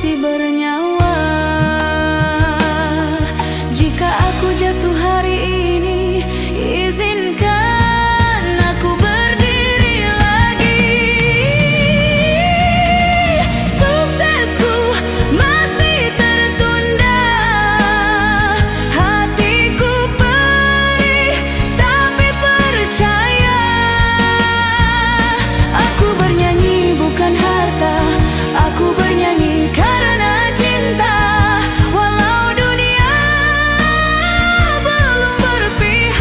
masih bernyawa. Jika aku jatuh hari ini, izinkan aku berdiri lagi. Suksesku masih tertunda, hatiku perih tapi percaya. Aku bernyanyi bukan harta, aku bernyanyi karena cinta. Walau dunia belum berpihak,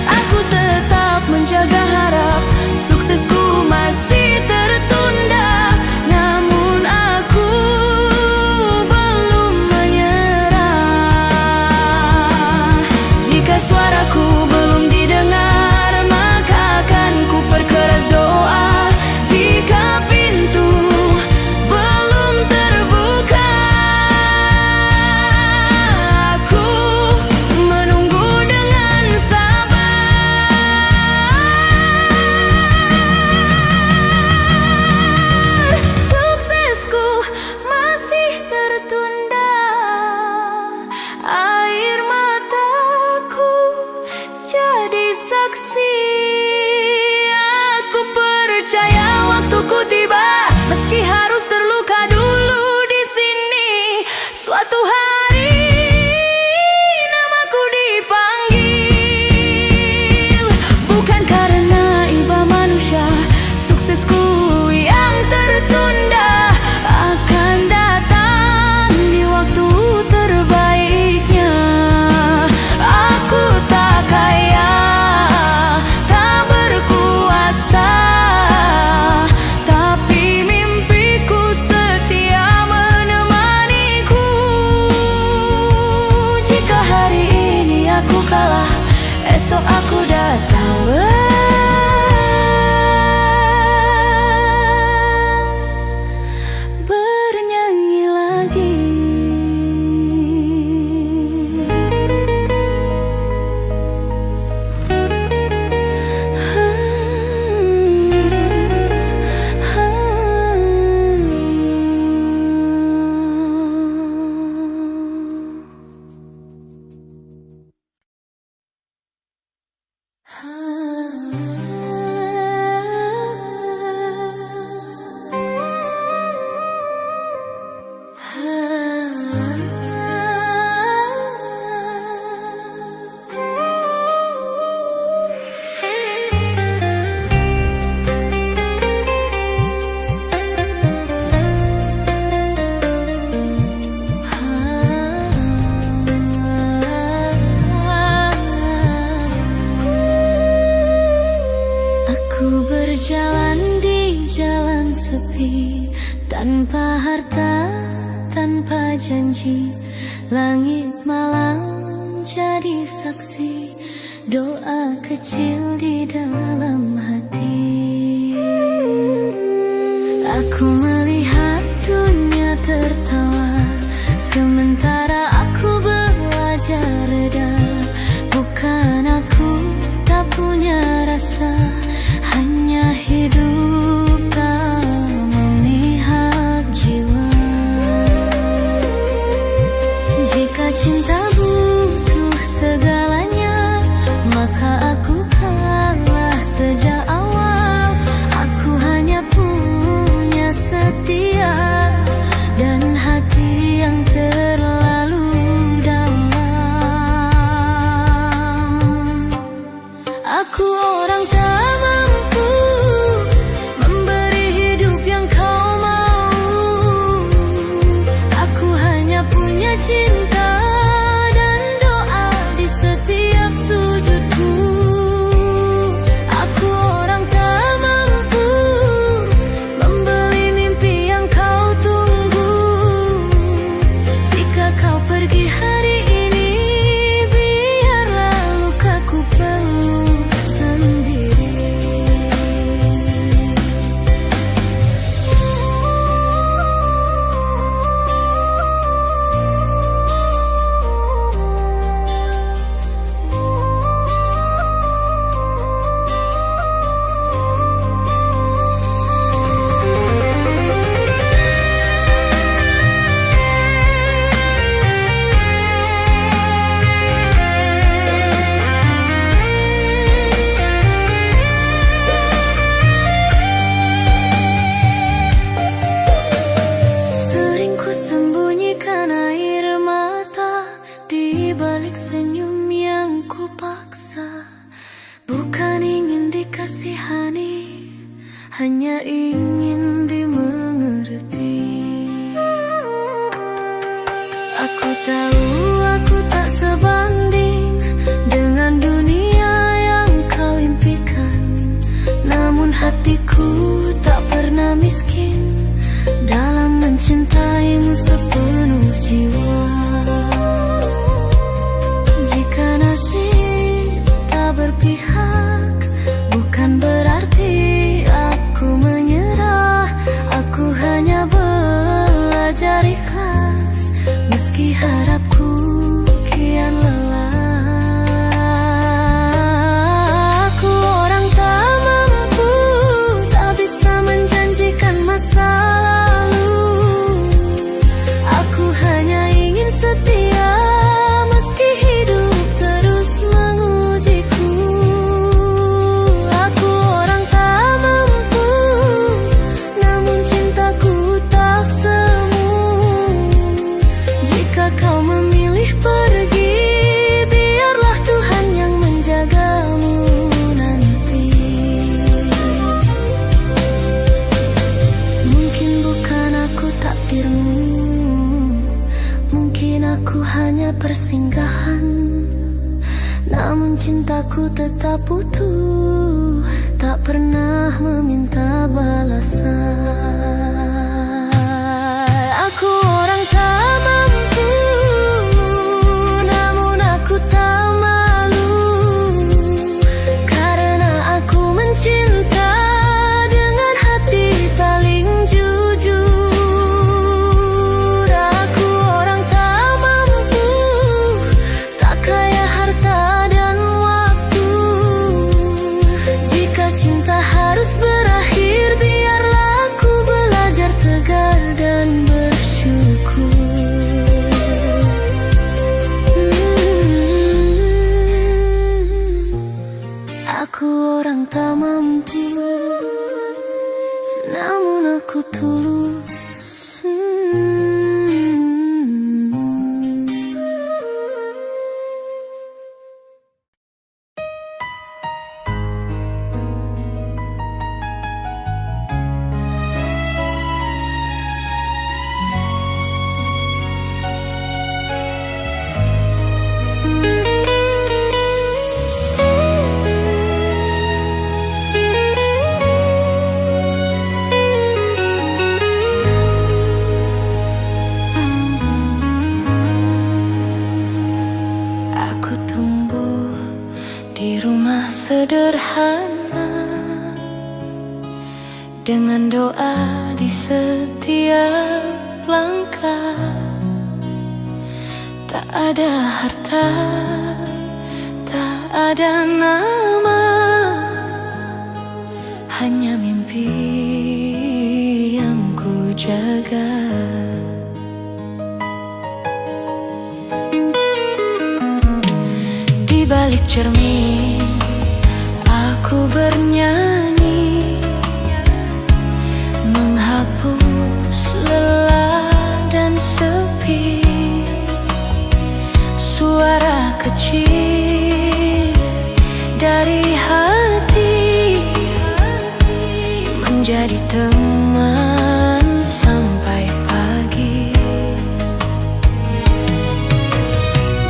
aku tetap menjaga harap. Suksesku masih tertunda, namun aku belum menyerah. Jika suaraku belum didengar, maka akan ku perkeras doa. Jika pintu belum terbuka, aku menunggu dengan sabar. Suksesku masih tertunda, air mataku jadi saksi. Aku percaya waktuku tiba, meski harus terluka dulu di sini. Suatu hari namaku dipanggil, bukan karena iba manusia. Suksesku yang tertunda akan datang di waktu terbaiknya. Aku tak kaya, tak berkuasa, tapi mimpiku setia menemaniku. Jika hari ini aku kalah, esok aku datang bernyanyi lagi. Aku berjalan di jalan sepi, tanpa harta, tanpa janji. Langit malam jadi saksi, doa kecil di dalam hati. Aku melihat dunia tertawa, sementara aku belajar reda. Bukan aku tak punya rasa, hanya hidup tak memihak jiwa. Jika cinta butuh segalanya, maka aku kalah sejak awal. Aku hanya punya setia dan hati yang terlalu miskin dalam mencintaimu sepenuh jiwa. Jika nasib tak berpihak, bukan berarti aku menyerah. Aku hanya belajar ikhlas, meski harapku kian lelah. Aku orang tak mampu, tak bisa menjanjikan masa lalu. Aku hanya ingin setia, meski hidup terus mengujiku. Aku orang tak mampu, namun cintaku tak semu. Jika kau memilih pergi, biarlah Tuhan yang menjagamu nanti. Mungkin bukan aku takdirmu, mungkin aku hanya persinggahan, namun cintaku tetap utuh, tak pernah meminta balasan. Aku orang tak mampu, namun aku tak malu, karena aku mencinta dengan hati paling jujur. Aku orang tak mampu, tak kaya harta dan waktu. Jika cinta harus berakhir, biarlah aku belajar tegar dan bersyukur. Aku orang tak mampu, namun aku tulus. Aku tumbuh di rumah sederhana, dengan doa di setiap langkah. Tak ada harta, tak ada nama, hanya mimpi yang ku jaga. Di balik cermin aku bernyanyi, menghapus lelah dan sepi. Suara kecil dari hati menjadi teman sampai pagi.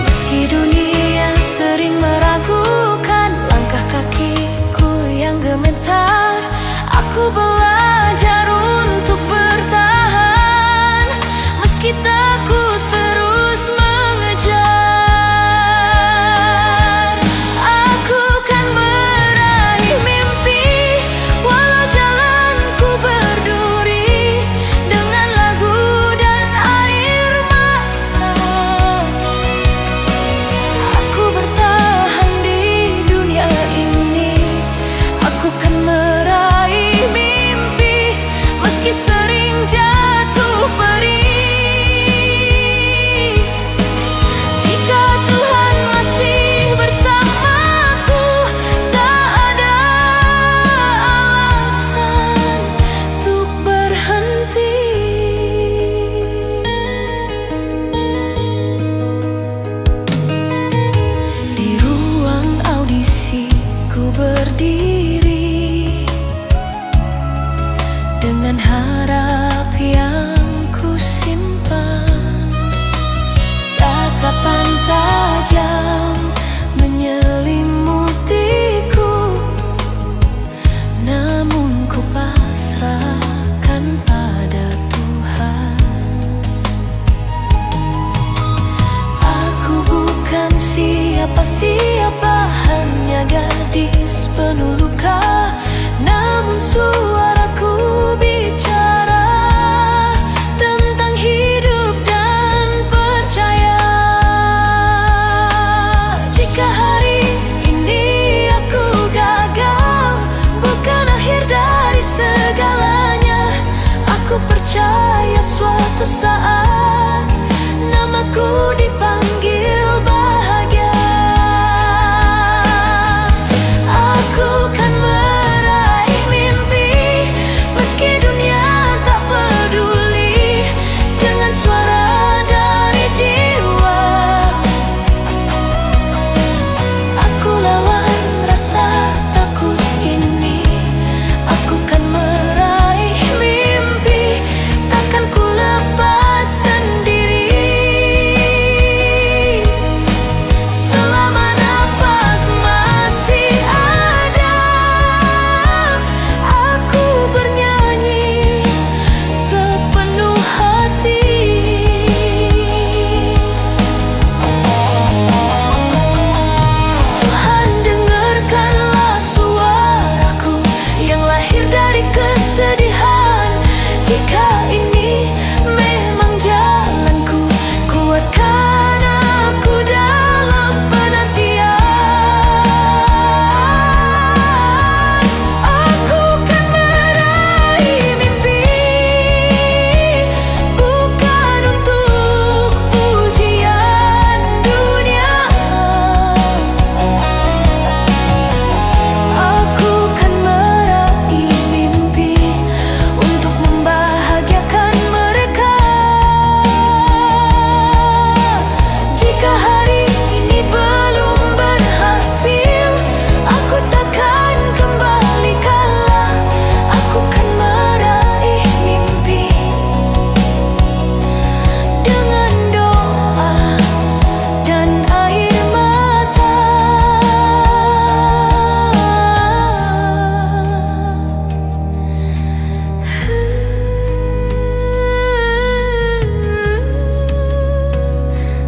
Meski dunia sering meragukan langkah kakiku yang gemetar, aku belajar untuk bertahan. Meski takut terus mengejar, aku kan meraih mimpi. Walau jalanku berduri dengan lagu dan air mata, aku bertahan di dunia ini. Aku kan meraih mimpi, meski sering jatuh perih. Jika Tuhan masih bersamaku, tak ada alasan untuk berhenti. Di ruang audisi ku berdiri, dengan harap yang ku simpan. Tatapan tajam menyelimutiku, namun ku pasrahkan siapa, hanya gadis penuh luka. Namun suaraku bicara tentang hidup dan percaya. Jika hari ini aku gagal, bukan akhir dari segalanya. Aku percaya suatu saat namaku dipanggil bahagia. Aku kan meraih mimpi, meski dunia tak peduli dengan suara dari jiwa. Aku lawan rasa takut ini. Aku kan meraih mimpi, takkan ku lepas sendiri. Selama nafas masih ada, aku bernyanyi sepenuh hati. Tuhan, dengarkanlah suaraku yang lahir dari kesedihan. Jika ini memang jalanku, kuatkan aku dalam penantian. Aku kan meraih mimpi, bukan untuk pujian dunia. Aku kan meraih mimpi untuk membahagiakan mereka. Jika hari ini belum berhasil, aku takkan kembali kalah. Aku kan meraih mimpi dengan doa dan air mata.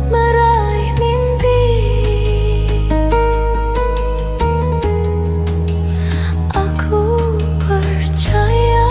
Meraih mimpi, aku percaya.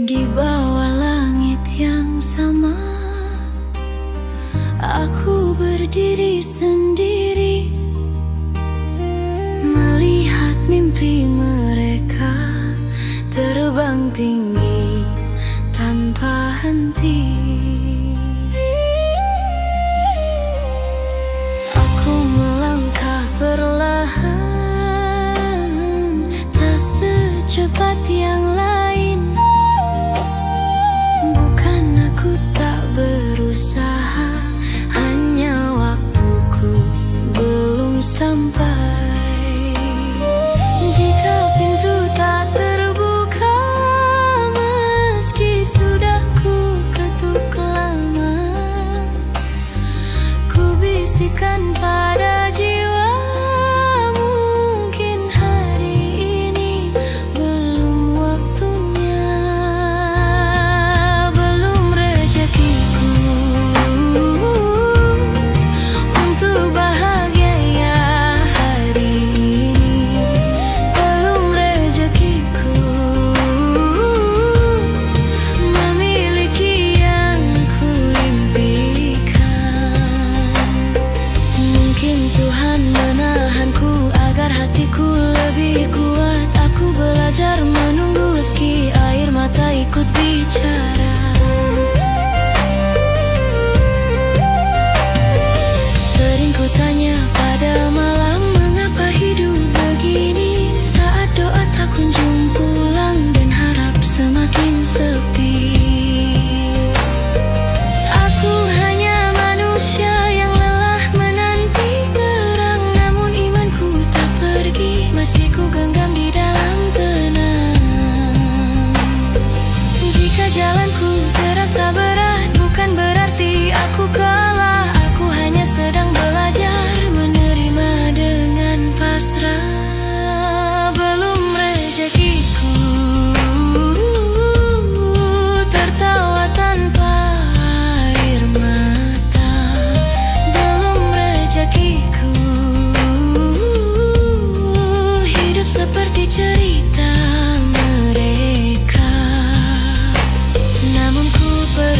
Di bawah langit yang sama, aku berdiri sendiri, melihat mimpi mereka terbang tinggi tanpa henti. Aku melangkah perlahan, tak secepat yang lain. Bukan aku tak berusaha, hanya waktuku belum sampai. Jika pintu tak terbuka, meski sudah ku ketuk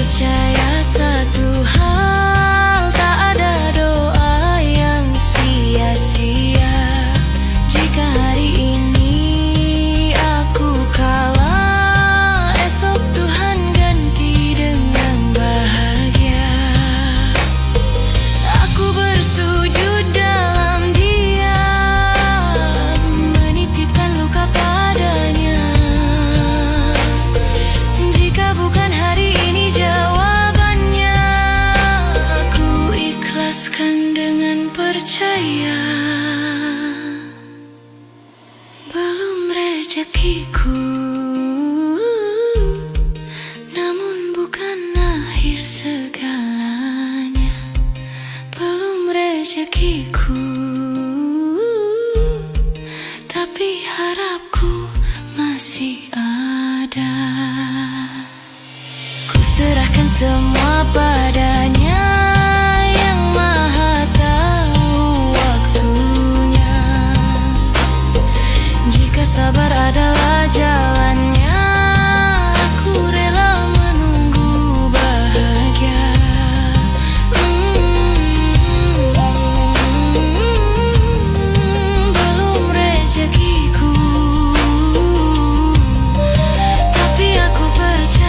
percaya satu hal, tak ada doa yang sia-sia. Jika hari ini aku kalah, esok Tuhan ganti dengan bahagia. Aku bersujud dalam diam, menitipkan luka padanya. Jika bukan hari ini jawabannya, aku ikhlaskan dengan percaya. Belum rezekiku, namun bukan akhir segalanya. Belum rezekiku, tapi harapku masih ada. Ku serahkan semua padanya, yang maha tahu waktunya. Jika sabar adalah jalannya, aku rela menunggu bahagia. Belum rezekiku, tapi aku percaya.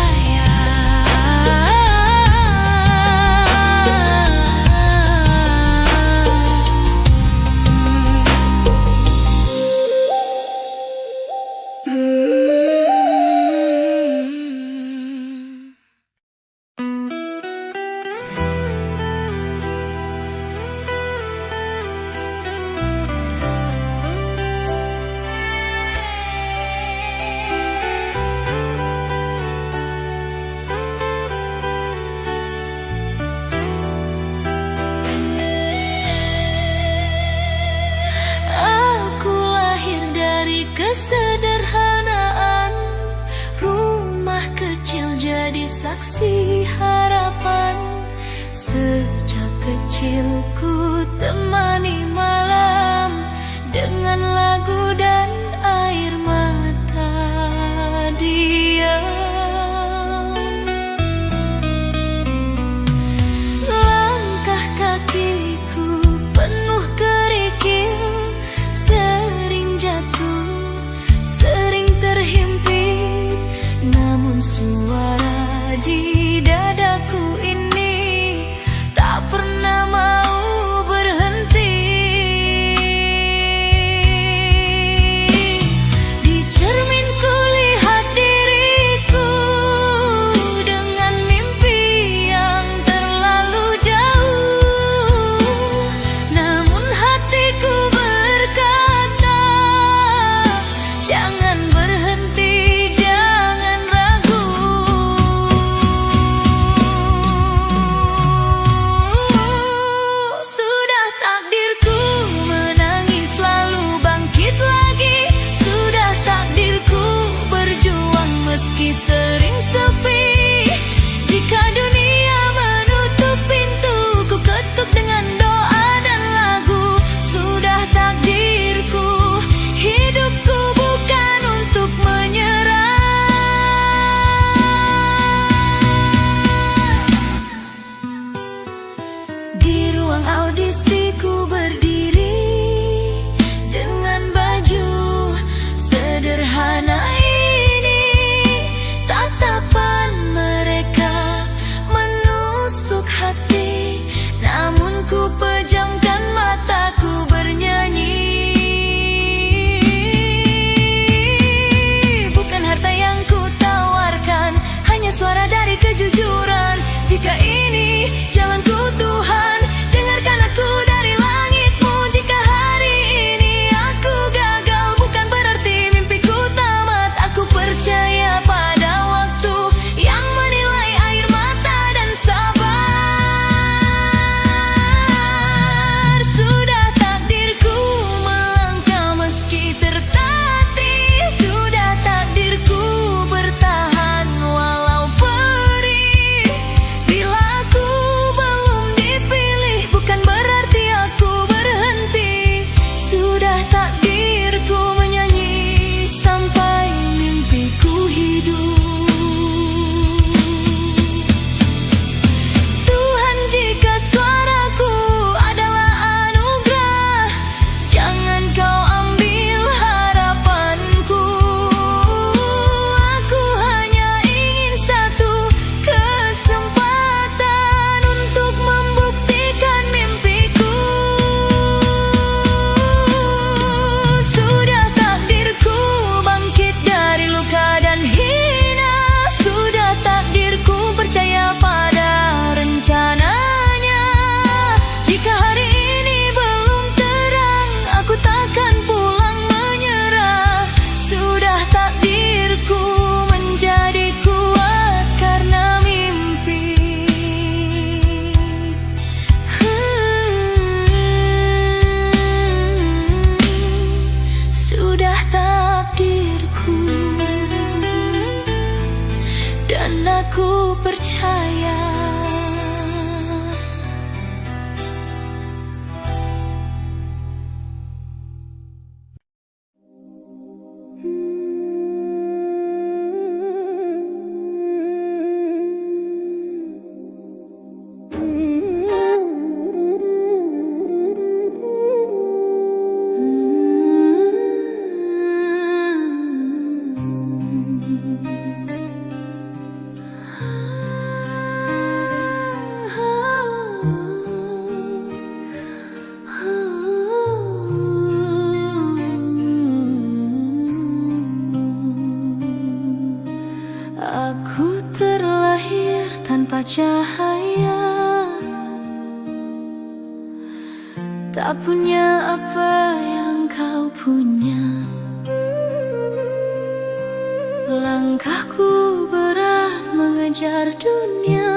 Aku lahir dari kesederhanaan, rumah kecil jadi saksi harapan. Sejak kecil ku temani malam dengan lagu dan air mata diam. Langkah kakiku penuh kerikil, sering jatuh, sering terhimpit. Namun suara di dadaku ini tak pernah mau berhenti. Di cermin kulihat diriku dengan mimpi yang terlalu jauh. Namun hatiku berkata, jangan berhenti, jangan ragu. Sudah takdirku menangis lalu bangkit lagi. Sudah takdirku berjuang meski sering sepi. Jika dunia menutup pintu, ku ketuk dengan doa dan lagu. Sudah takdirku, hidupku bukan untuk menyerah. Di ruang audisiku berdiri dengan baju sederhana ini. Tatapan mereka menusuk hati, namun ku pejamkan mataku bernyanyi. Bukan harta yang ku tawarkan, hanya suara dari kejujuran. Jika ini jalanku Tuhan, dengarkan aku dari langit-Mu. Jika hari ini aku gagal, bukan berarti mimpiku tamat. Aku percaya pada waktu yang menilai air mata dan sabar. Sudah takdirku melangkah meski tertatih. Sudah takdirku bertahan walau perih. Bila aku belum dipilih, ku percaya. Aku terlahir tanpa cahaya, tak punya apa yang kau punya. Langkahku berat mengejar dunia,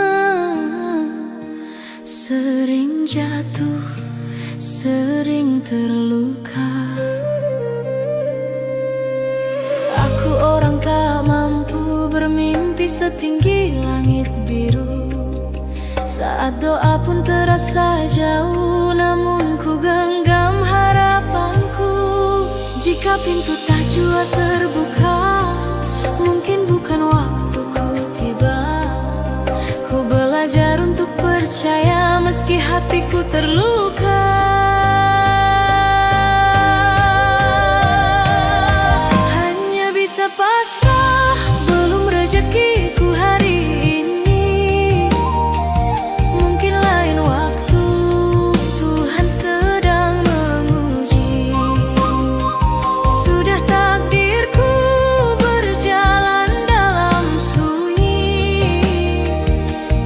sering jatuh, sering terluka. Aku orang tak mampu bermimpi setinggi langit biru. Saat doa pun terasa jauh, namun ku genggam harapanku. Jika pintu tak jua terbuka, mungkin bukan waktuku tiba. Ku belajar untuk percaya meski hatiku terluka. Hanya bisa pasrah, belum rezekiku hari ini. Mungkin lain waktu Tuhan sedang menguji. Sudah takdirku berjalan dalam sunyi.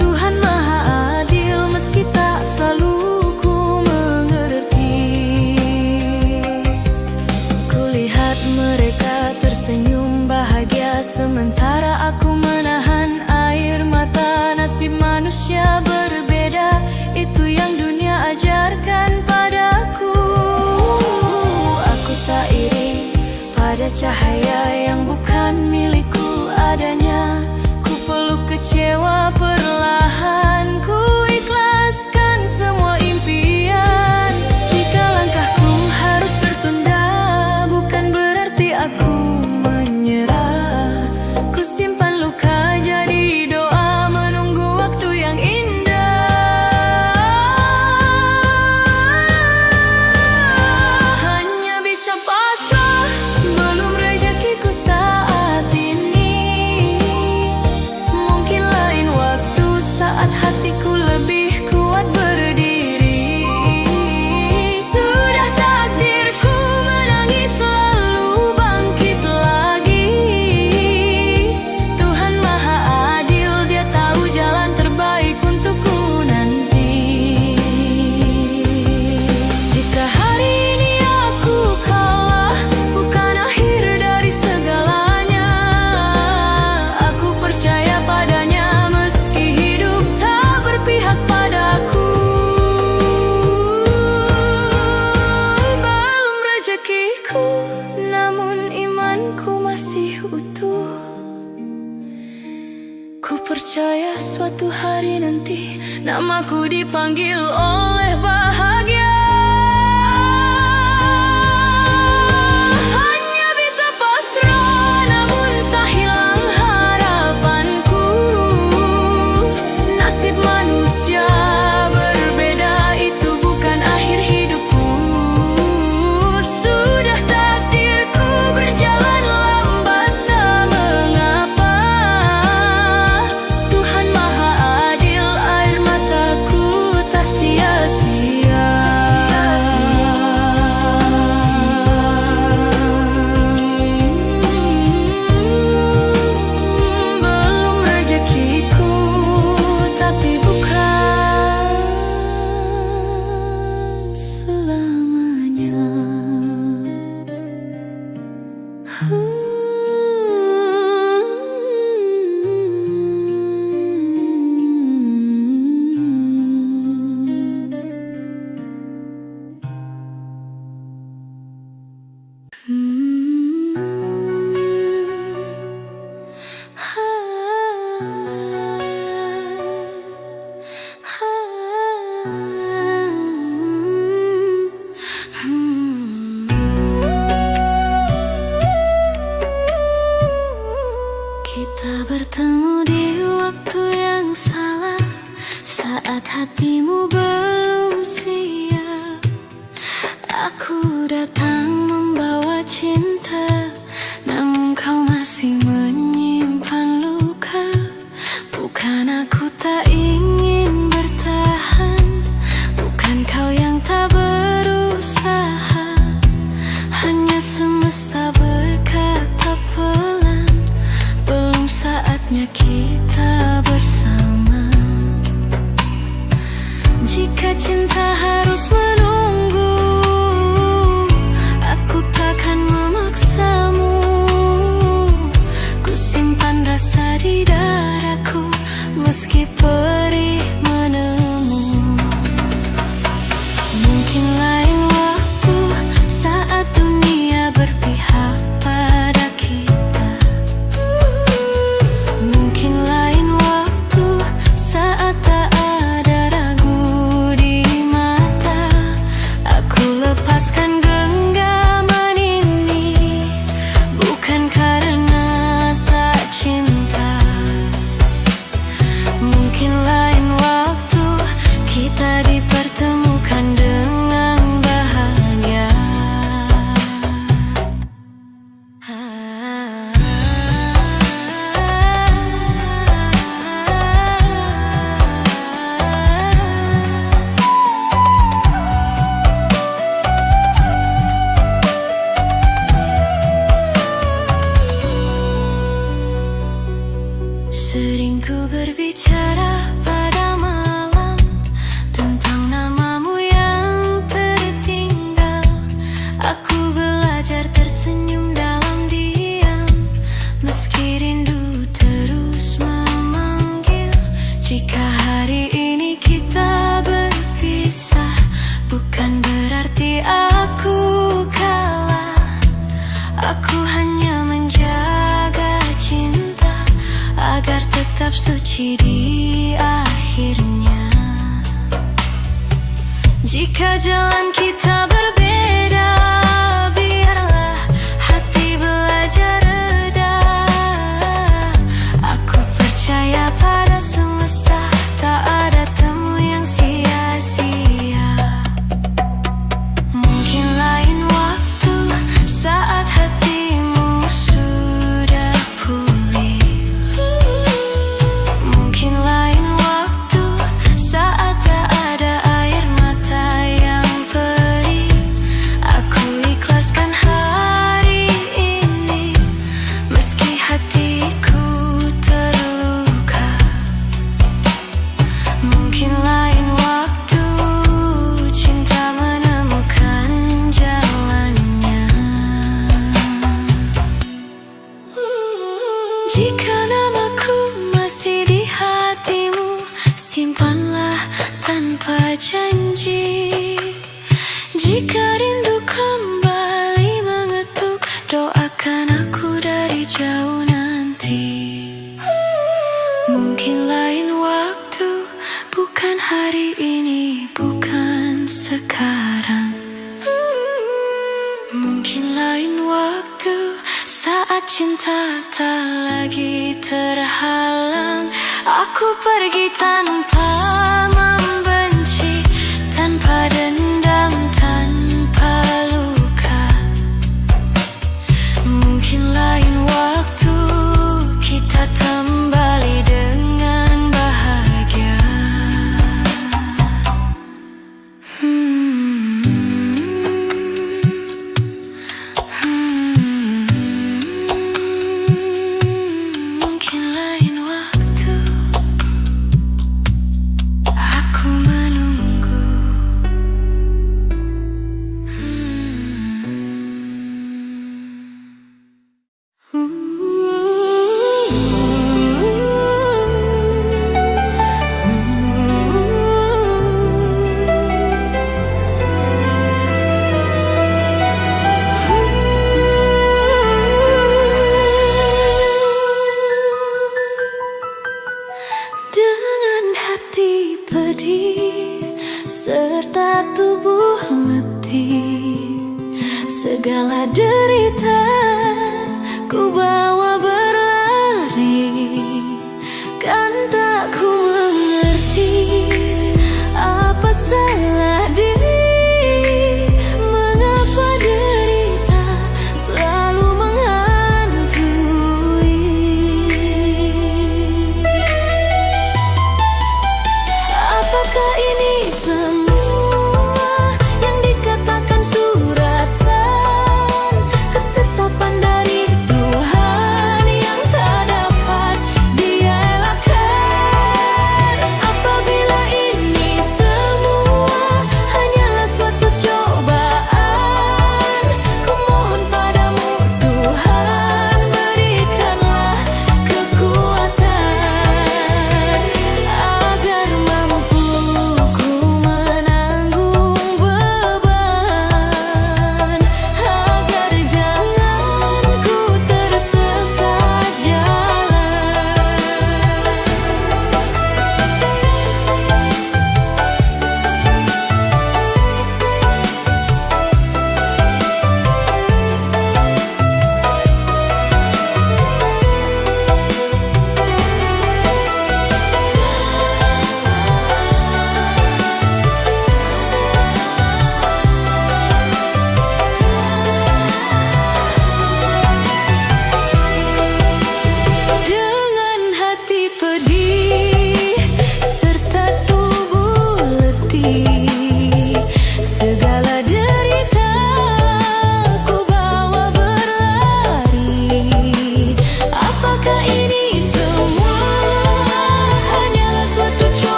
Tuhan Maha Adil meski tak selalu ku mengerti. Kulihat mereka tersenyum bahagia, sementara aku menahan air mata. Nasib manusia berbeda, itu yang dunia ajarkan padaku. Aku tak iri pada cahaya yang bukan milikku adanya. Ku peluk kecewa perlahan, ku ikhlaskan semua impian. Jika langkahku harus tertunda, bukan berarti aku menyerah. Ku simpan luka jadi doa, menunggu waktu yang indah. Hanya bisa pasrah, belum rezekiku saat ini. Mungkin lain waktu saat hatiku lebih kuat berdiri. Sudah takdirku menangis lalu bangkit lagi. Tuhan Maha Adil, Dia tahu jalan terbaik untukku nanti. Jika hari ini aku kalah, bukan akhir dari segalanya. Aku percaya padanya meski hidup tak berpihak padaku. Belum rezekiku, namun imanku masih utuh. Ku percaya suatu hari nanti namaku dipanggil oleh bahagia. Hanya bisa pasrah, namun tak hilang harapanku. Nasib manusia berbeda, itu bukan akhir hidupku. Sudah takdirku berjalan lambat, tak mengapa. Tuhan Maha Adil, air mataku tak sia-sia. hatimu belum siap, aku datang membawa cinta, namun kau masih menyimpan luka. Bukan aku tak ingin bertahan, bukan kau yang tak berusaha, hanya semesta berkata pelan, belum saatnya kita bersama. Jika cinta harus menunggu, aku takkan memaksamu. Ku simpan rasa di dadaku, meski perih menemu. Mungkin lain waktu, saat dunia berpihak pada kita. Mungkin lain waktu, saat tak ada ragu di mata. Aku lepaskan genggaman ini, bukan karena tak cinta. Mungkin lain waktu, kita dipertemukan dengan bahagia. Sering ku berbicara pada malam tentang namamu yang tertinggal. Aku belajar tersenyum dalam diam, meski rindu terus memanggil. Jika hari ini kita berpisah, bukan berarti aku kalah. Aku hanya menjaga cinta agar tetap suci di akhirnya. Jika jalan kita berbeda, biarlah hati belajar reda. Aku percaya pada semesta, tak ada temu yang sia-sia. Mungkin lain waktu, saat hatimu sudah pulih. Mungkin lain waktu, saat tak ada air mata yang perih. Aku ikhlaskan hari ini, meski hatiku terluka. Mungkin lain waktu, cinta menemukan jalannya. Jika namaku masih di hatimu, simpanlah tanpa janji. Jika rindu kembali mengetuk, doakan aku dari jauh nanti. Mungkin lain waktu, bukan hari ini, bukan sekarang. Mungkin lain waktu, saat cinta tak lagi terhalang. Aku pergi tanpa membenci, tanpa dendam, tanpa luka. Mungkin lain waktu, kita kembali dengan bahagia. Mungkin lain waktu, aku menunggu. Dengan hati pedih serta tubuh letih, segala derita ku bawa berlari. Kan tak ku mengerti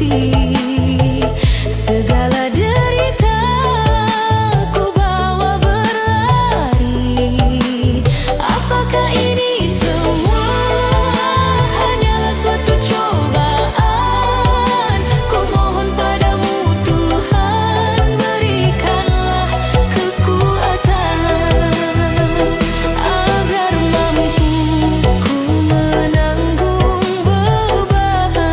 hati. Segala derita ku bawa berlari. Apakah ini semua hanyalah suatu cobaan? Ku mohon padamu Tuhan, berikanlah kekuatan agar mampu ku menanggung beban,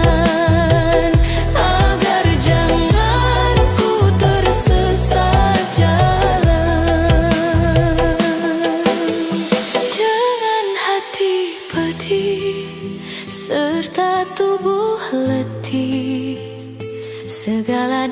agar jangan ku tersesat jalan. Dengan hati pedih serta tubuh letih, segala